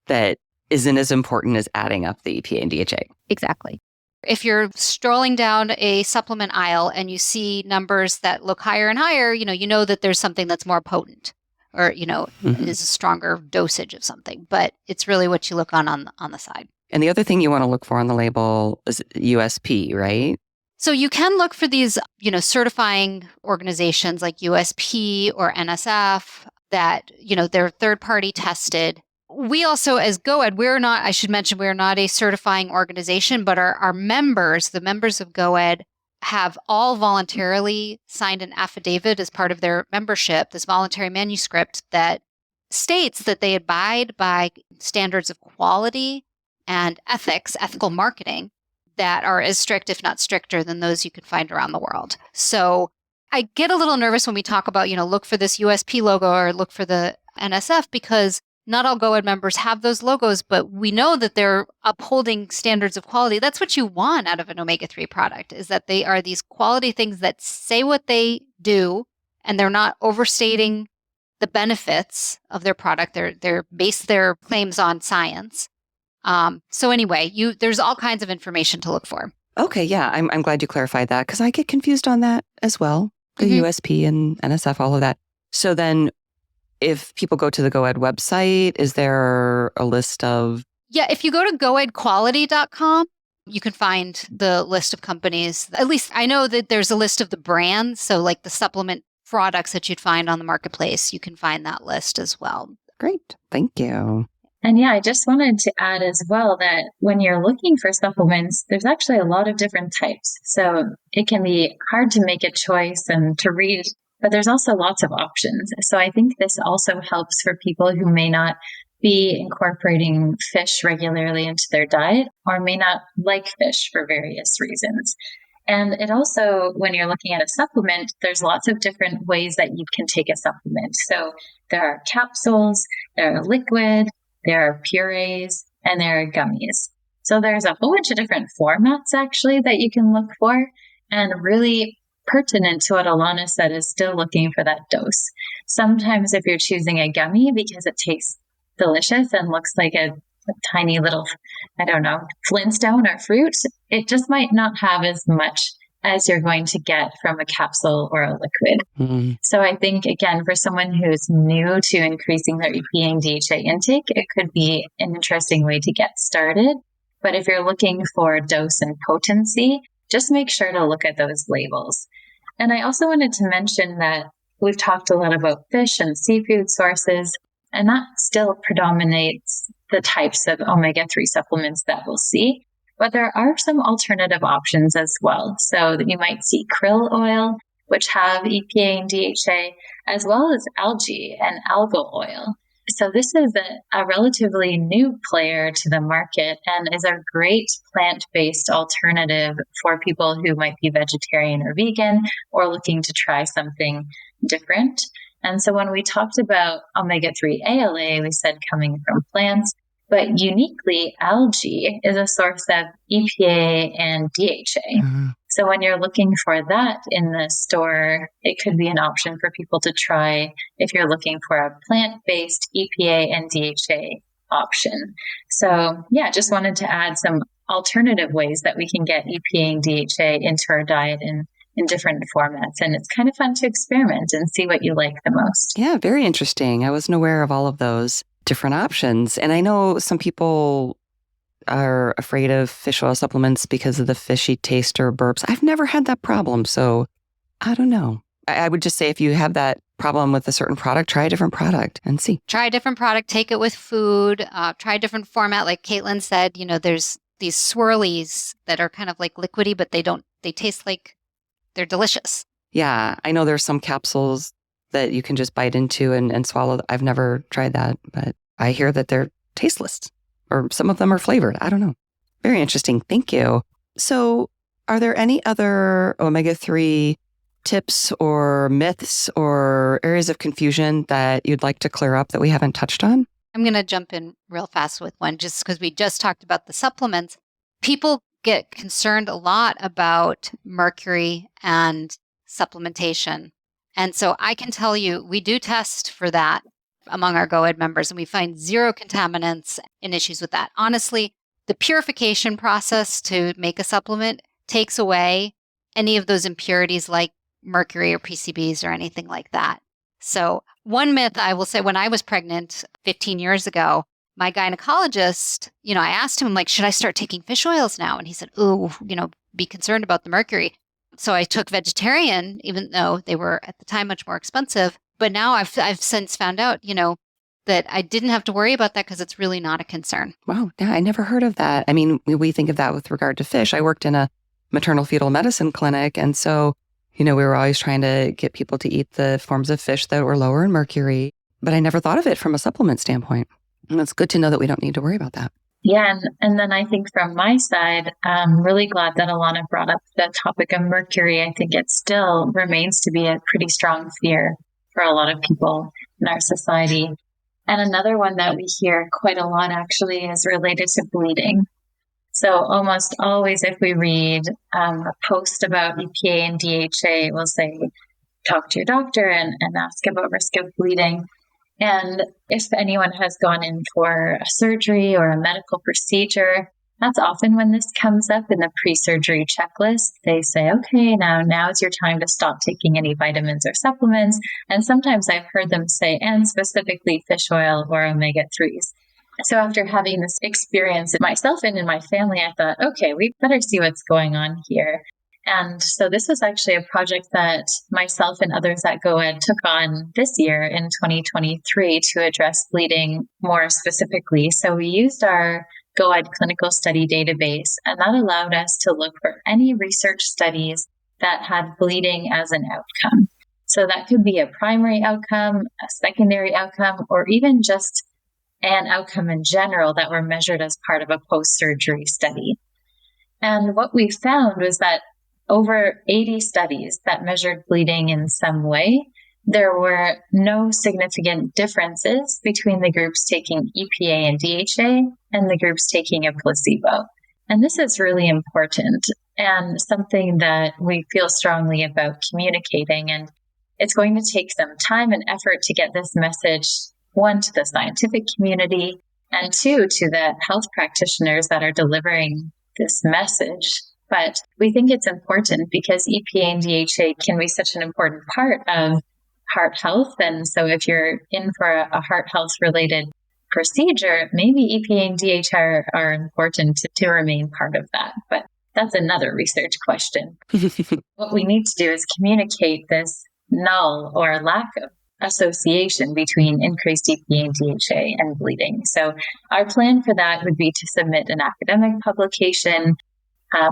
that isn't as important as adding up the EPA and DHA. Exactly. If you're strolling down a supplement aisle and you see numbers that look higher and higher, you know that there's something that's more potent, or, is a stronger dosage of something. But it's really what you look on the side. And the other thing you want to look for on the label is USP, right? So you can look for these, certifying organizations like USP or NSF that, they're third-party tested. we also, as GOED, I should mention, we're not a certifying organization, but our members, the members of GOED, have all voluntarily signed an affidavit as part of their membership, this voluntary manuscript that states that they abide by standards of quality and ethics, ethical marketing, that are as strict, if not stricter, than those you could find around the world. So I get a little nervous when we talk about, look for this USP logo or look for the NSF, because not all GOED members have those logos, but we know that they're upholding standards of quality. That's what you want out of an omega-3 product, is that they are these quality things that say what they do, and they're not overstating the benefits of their product. They're base their claims on science. So anyway, there's all kinds of information to look for. Okay, yeah, I'm glad you clarified that, because I get confused on that as well. The USP and NSF, all of that. So then if people go to the GOED website, is there a list of... Yeah, if you go to goedquality.com, you can find the list of companies. At least I know that there's a list of the brands. So like the supplement products that you'd find on the marketplace, you can find that list as well. Great. Thank you. And yeah, I just wanted to add as well that when you're looking for supplements, there's actually a lot of different types. So it can be hard to make a choice and to read, but there's also lots of options. So I think this also helps for people who may not be incorporating fish regularly into their diet or may not like fish for various reasons. And it also, when you're looking at a supplement, there's lots of different ways that you can take a supplement. So there are capsules, there are liquid, there are purees, and there are gummies. So there's a whole bunch of different formats actually that you can look for, and really pertinent to what Alana said is still looking for that dose. Sometimes if you're choosing a gummy because it tastes delicious and looks like a tiny little, Flintstone or fruit, it just might not have as much as you're going to get from a capsule or a liquid. Mm-hmm. So I think, again, for someone who's new to increasing their EPA and DHA intake, it could be an interesting way to get started. But if you're looking for dose and potency, just make sure to look at those labels. And I also wanted to mention that we've talked a lot about fish and seafood sources, and that still predominates the types of omega-3 supplements that we'll see. But there are some alternative options as well. So that you might see krill oil, which have EPA and DHA, as well as algae and algal oil. So this is a relatively new player to the market and is a great plant-based alternative for people who might be vegetarian or vegan or looking to try something different. And so when we talked about omega-3 ALA, we said coming from plants, but uniquely algae is a source of EPA and DHA. Mm-hmm. So when you're looking for that in the store, it could be an option for people to try if you're looking for a plant-based EPA and DHA option. So yeah, just wanted to add some alternative ways that we can get EPA and DHA into our diet in different formats. And it's kind of fun to experiment and see what you like the most. Yeah, very interesting. I wasn't aware of all of those different options. And I know some people are afraid of fish oil supplements because of the fishy taste or burps. I've never had that problem, so I don't know. I would just say if you have that problem with a certain product, try a different product and see. Try a different product, take it with food, try a different format. Like Caitlin said, there's these swirlies that are kind of like liquidy, but they taste like they're delicious. Yeah, I know there's some capsules that you can just bite into and swallow. I've never tried that, but I hear that they're tasteless. Or some of them are flavored. I don't know. Very interesting. Thank you. So are there any other omega-3 tips or myths or areas of confusion that you'd like to clear up that we haven't touched on? I'm going to jump in real fast with one just because we just talked about the supplements. People get concerned a lot about mercury and supplementation. And so I can tell you, we do test for that among our GOED members, and we find zero contaminants and issues with that. Honestly, the purification process to make a supplement takes away any of those impurities like mercury or PCBs or anything like that. So one myth I will say, when I was pregnant 15 years ago, my gynecologist, I asked him, should I start taking fish oils now? And he said, be concerned about the mercury. So I took vegetarian, even though they were at the time much more expensive. But now I've since found out, that I didn't have to worry about that because it's really not a concern. Wow. Yeah, I never heard of that. I mean, we think of that with regard to fish. I worked in a maternal fetal medicine clinic. And so, we were always trying to get people to eat the forms of fish that were lower in mercury. But I never thought of it from a supplement standpoint. And it's good to know that we don't need to worry about that. Yeah. And then I think from my side, I'm really glad that Alana brought up the topic of mercury. I think it still remains to be a pretty strong fear for a lot of people in our society. And another one that we hear quite a lot actually is related to bleeding. So almost always if we read a post about EPA and DHA, we'll say, talk to your doctor and ask about risk of bleeding. And if anyone has gone in for a surgery or a medical procedure, that's often when this comes up in the pre-surgery checklist. They say, okay, now is your time to stop taking any vitamins or supplements. And sometimes I've heard them say, and specifically fish oil or omega-3s. So after having this experience in myself and in my family, I thought, okay, we better see what's going on here. And so this was actually a project that myself and others at GoEd took on this year in 2023 to address bleeding more specifically. So we used our GoEd clinical study database, and that allowed us to look for any research studies that had bleeding as an outcome. So that could be a primary outcome, a secondary outcome, or even just an outcome in general that were measured as part of a post-surgery study. And what we found was that over 80 studies that measured bleeding in some way, there were no significant differences between the groups taking EPA and DHA and the groups taking a placebo. And this is really important and something that we feel strongly about communicating. And it's going to take some time and effort to get this message, one, to the scientific community, and two, to the health practitioners that are delivering this message. But we think it's important because EPA and DHA can be such an important part of heart health. And so if you're in for a heart health related procedure, maybe EPA and DHA are important to remain part of that. But that's another research question. What we need to do is communicate this null or lack of association between increased EPA and DHA and bleeding. So our plan for that would be to submit an academic publication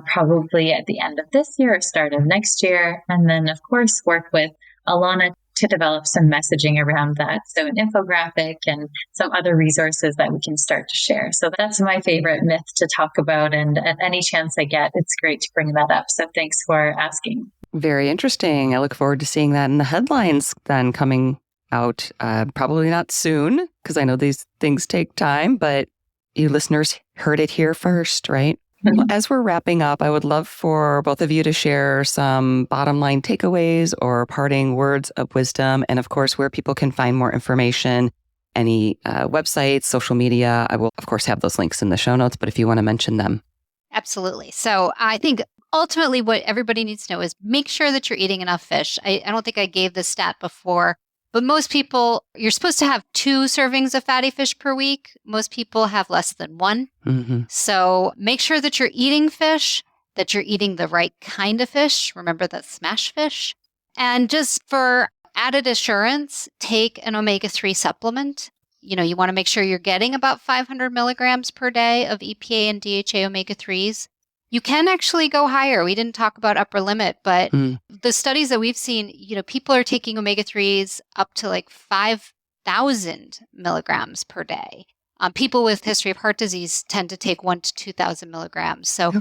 probably at the end of this year or start of next year. And then, of course, work with Alana to develop some messaging around that. So an infographic and some other resources that we can start to share. So that's my favorite myth to talk about. And at any chance I get, it's great to bring that up. So thanks for asking. Very interesting. I look forward to seeing that in the headlines then coming out. Probably not soon, because I know these things take time, but you listeners heard it here first, right? Well, as we're wrapping up, I would love for both of you to share some bottom line takeaways or parting words of wisdom, and of course, where people can find more information, any websites, social media. I will, of course, have those links in the show notes, but if you want to mention them. Absolutely. So I think ultimately what everybody needs to know is make sure that you're eating enough fish. I don't think I gave this stat before, but most people, you're supposed to have 2 servings of fatty fish per week. Most people have less than 1. Mm-hmm. So make sure that you're eating fish, that you're eating the right kind of fish. Remember that smash fish. And just for added assurance, take an omega-3 supplement. You want to make sure you're getting about 500 milligrams per day of EPA and DHA omega-3s. You can actually go higher. We didn't talk about upper limit, but the studies that we've seen, people are taking omega-3s up to like 5,000 milligrams per day. People with history of heart disease tend to take 1,000 to 2,000 milligrams. So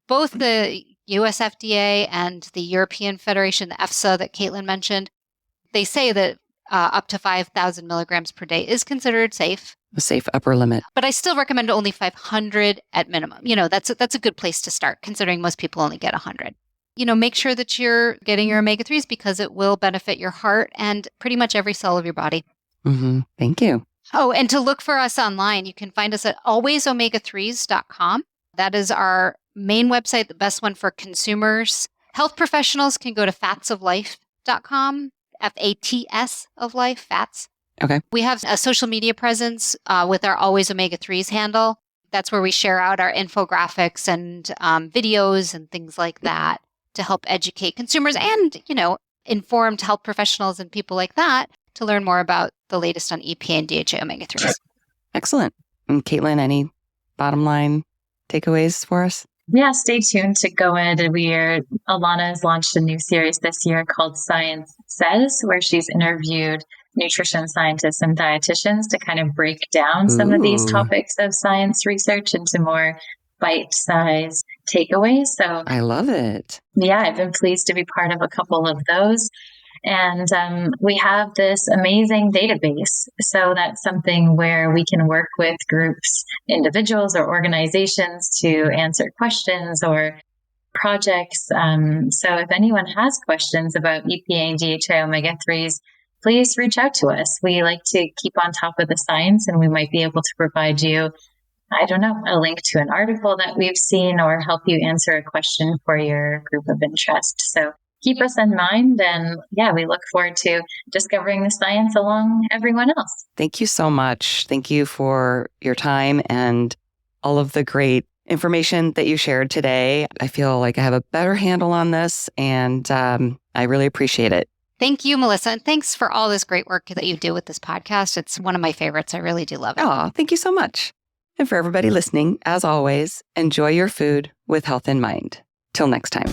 both the US FDA and the European Federation, the EFSA that Caitlin mentioned, they say that up to 5,000 milligrams per day is considered safe. A safe upper limit. But I still recommend only 500 at minimum. That's a good place to start, considering most people only get 100. Make sure that you're getting your omega-3s because it will benefit your heart and pretty much every cell of your body. Mm-hmm. Thank you. Oh, and to look for us online, you can find us at alwaysomega3s.com. That is our main website, the best one for consumers. Health professionals can go to fatsoflife.com, FATS of life, fats. Okay. We have a social media presence with our Always Omega-3s handle. That's where we share out our infographics and videos and things like that to help educate consumers and, informed health professionals and people like that to learn more about the latest on EPA and DHA omega-3s. Excellent. And Caitlin, any bottom line takeaways for us? Yeah, stay tuned to GoEd. Alana has launched a new series this year called Science Says, where she's interviewed nutrition scientists and dietitians to kind of break down some of these topics of science research into more bite-sized takeaways. So I love it. Yeah, I've been pleased to be part of a couple of those. And we have this amazing database. So that's something where we can work with groups, individuals, or organizations to answer questions or projects. So if anyone has questions about EPA and DHA omega-3s, please reach out to us. We like to keep on top of the science, and we might be able to provide you, a link to an article that we've seen or help you answer a question for your group of interest. So keep us in mind. And we look forward to discovering the science along everyone else. Thank you so much. Thank you for your time and all of the great information that you shared today. I feel like I have a better handle on this, and I really appreciate it. Thank you, Melissa. And thanks for all this great work that you do with this podcast. It's one of my favorites. I really do love it. Oh, thank you so much. And for everybody listening, as always, enjoy your food with health in mind. Till next time.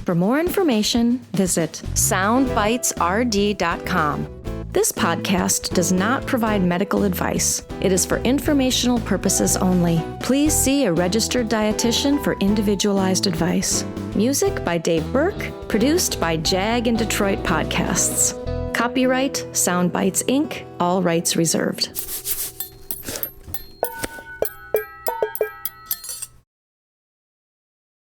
For more information, visit soundbitesrd.com. This podcast does not provide medical advice. It is for informational purposes only. Please see a registered dietitian for individualized advice. Music by Dave Burke, produced by Jag and Detroit Podcasts. Copyright Soundbites Inc., all rights reserved.